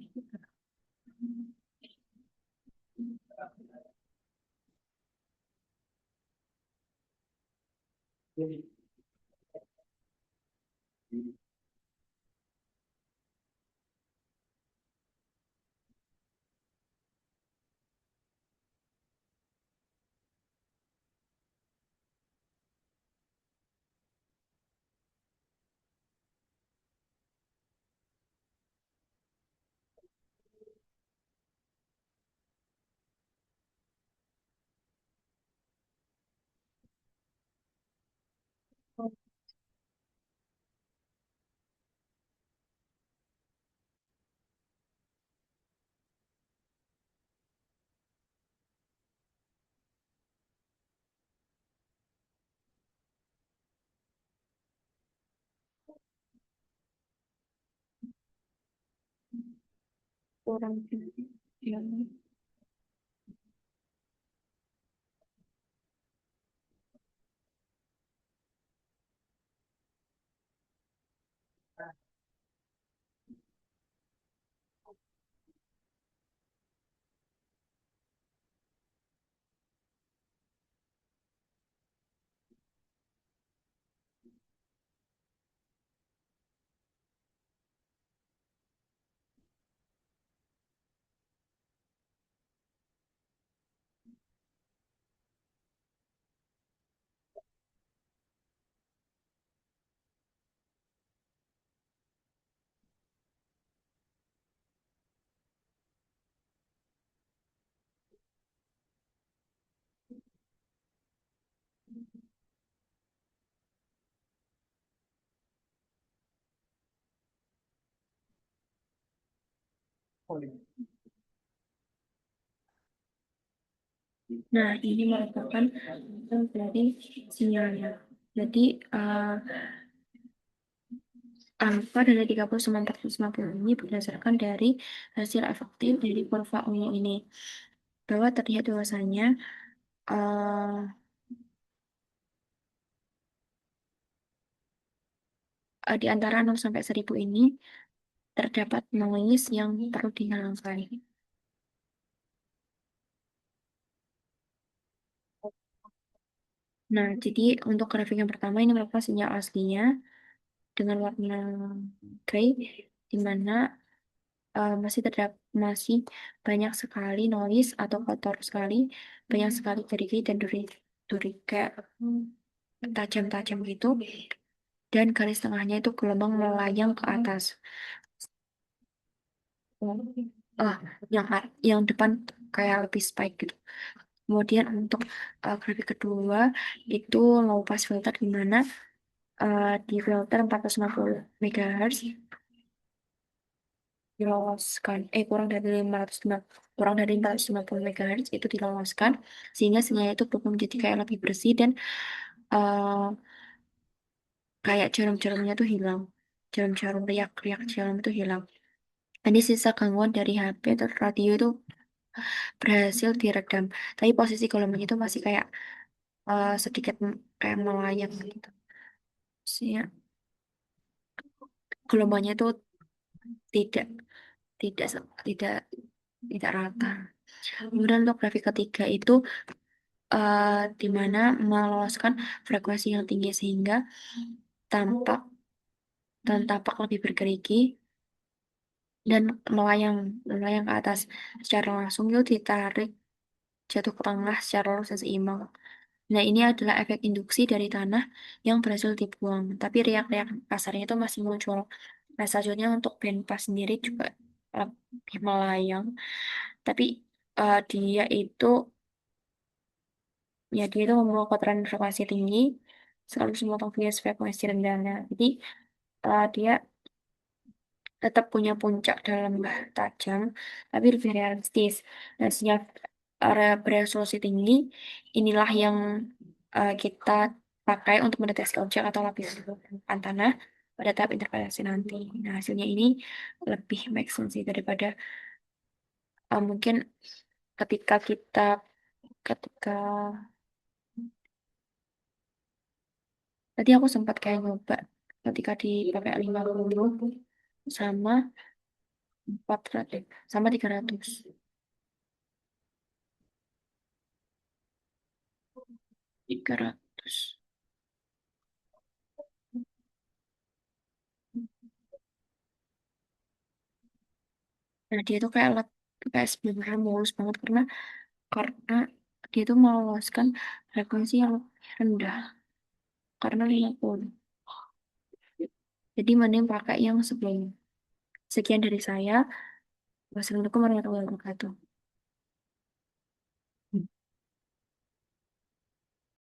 Kurang yang Nah, ini merupakan hasil dari sinyalnya. Jadi, angka dari 30 sampai 450 ini berdasarkan dari hasil efektif dari kurva ungu ini. Bahwa terlihat bahwasanya eh, di antara 0 sampai 1000 ini terdapat noise yang perlu dihilangkan. Nah, jadi untuk grafik yang pertama ini merupakan sinyal aslinya dengan warna gray, di mana masih banyak sekali noise atau kotor sekali, banyak sekali duri dan duri kayak tajam-tajam gitu, dan garis tengahnya itu gelombang melayang ke atas. Ah, yang depan kayak lebih spike gitu. Kemudian untuk grafik kedua itu low pass filter di mana di filter 450 MHz diloloskan kurang dari 450 MHz itu diloloskan sehingga sinyal itu berubah menjadi kayak lebih bersih dan eh, kayak jarum-jarumnya tuh hilang, jarum-jarum riak-riak jarum itu hilang. Ini sisa gangguan dari HP atau radio itu berhasil diredam, tapi posisi gelombang itu masih kayak sedikit kayak melayang gitu sih ya. Gelombangnya itu tidak tidak tidak tidak rata. Kemudian untuk grafik ketiga itu eh, di mana meloloskan frekuensi yang tinggi sehingga tampak tampak lebih bergerigi dan melayang melayang ke atas secara langsung itu ditarik jatuh ke tengah secara lurus dan seimbang. Nah, ini adalah efek induksi dari tanah yang berhasil dibuang, tapi riak-riak kasarnya itu masih muncul. Nah, selanjutnya untuk band pass sendiri juga lebih melayang, tapi dia itu ya dia itu membawa kotoran frekuensi tinggi sekaligus memotong bias frekuensi rendah. Nah, jadi dia tetap punya puncak dalam tajam, tapi lebih realistis. Nah, sinyal beresolusi tinggi inilah yang kita pakai untuk mendeteksi objek atau lapis permukaan tanah pada tahap interpretasi nanti. Nah, hasilnya ini lebih make sense sih daripada mungkin ketika ketika tadi aku sempat kayak nyoba ketika dipakai 50 sama 400 sama 300. 300. Nah, dia tuh kayak sebenarnya mulus banget karena dia tuh meloloskan frekuensi yang rendah karena 50. Jadi mending pakai yang sebelum. Sekian dari saya. Wassalamualaikum warahmatullahi wabarakatuh.